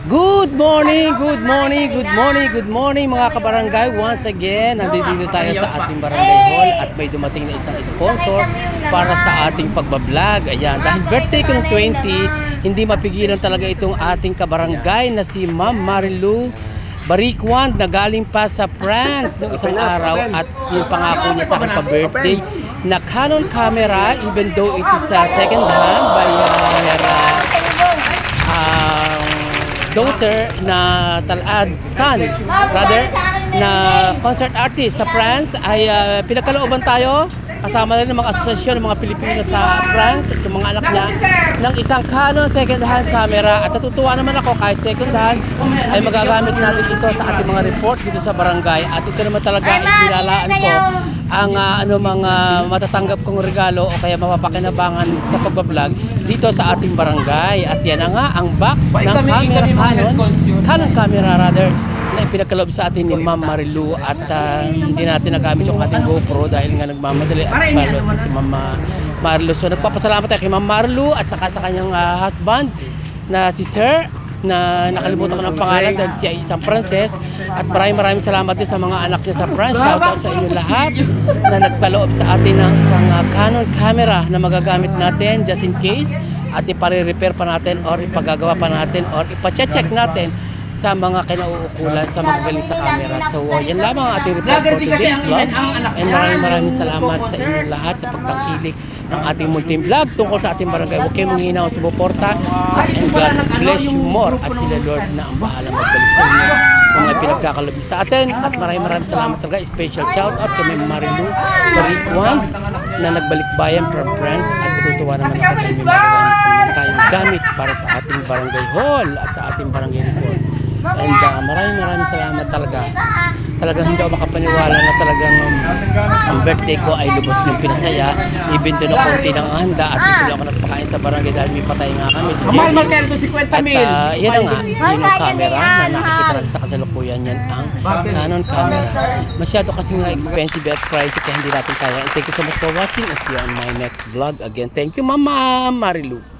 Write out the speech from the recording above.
Good morning, good morning, good morning, good morning mga kabarangay. Once again, nandito tayo sa ating barangay hall at may dumating na isang sponsor para sa ating pagbablog. Ayan, dahil birthday ko ng 20, hindi mapigilan talaga itong ating kabarangay na si Ma'am Marilu Barikwan na galing pa sa France noong isang araw at yung pangako niya sa akin pa-birthday na Canon camera, even though it is second hand by daughter na son rather na concert artist sa France ay pinagkalooban tayo kasama rin ng mga asosasyon ng mga Pilipino sa France at yung mga anak niya ng isang Canon second hand camera at natutuwa naman ako kahit second hand ay magagamit natin ito sa ating mga report dito sa barangay at ito naman talaga inilalaan ko ang mga matatanggap kong regalo o kaya mapapakinabangan sa pagbablog dito sa ating barangay. At yan na nga ang box ng camera Canon camera rather na ipinagkaloob sa atin ni Ma'am Marilu at hindi natin nagamit yung ating GoPro dahil nga nagmamadali at palos na si Ma'am Marilu. So nagpapasalamat tayo kay Ma'am Marilu at saka sa kanyang husband na si Sir na nakalimutan ko ng pangalan dahil siya ay isang Pranses at maraming salamat din sa mga anak niya sa France. Shoutout sa inyo lahat na nagpaloob sa atin ng isang Canon camera na magagamit natin just in case at ipare-repair pa natin or ipagagawa pa natin or ipa-check natin sa mga kinauukulan sa mga galing sa camera. So yan lamang ang ating report for today's vlog and maraming salamat sa inyo lahat sa pagtangkilik ng ating multi-vlog tungkol sa ating barangay. Huwag kayong manghihina o sumuporta and God bless you more at sila Lord na ang bahalang magbalik sa inyo kung may pinagkakalabi sa atin at maraming salamat talaga. Special shout out kay Ma'am Marilu Barikwan na nagbalik bayan from France at natutuwa naman ako na may tayong gamit para sa ating barangay hall at sa ating barangay report. And maraming salamat talaga. Talagang hindi ako makapaniwala na talagang ang birthday ko ay lubos ng pinasaya. Even doon ako konti ng handa at dito lang ako nagpakain sa barangay dahil may patay nga kami. So, Mahal magkano to 50 mil? At yan na nga, yung camera na nakikita natin sa kasalukuyan yan ang Canon camera. Masyado kasi nga expensive at pricey kaya hindi natin kaya. Thank you so much for watching and see you on my next vlog again. Thank you Mama Marilu.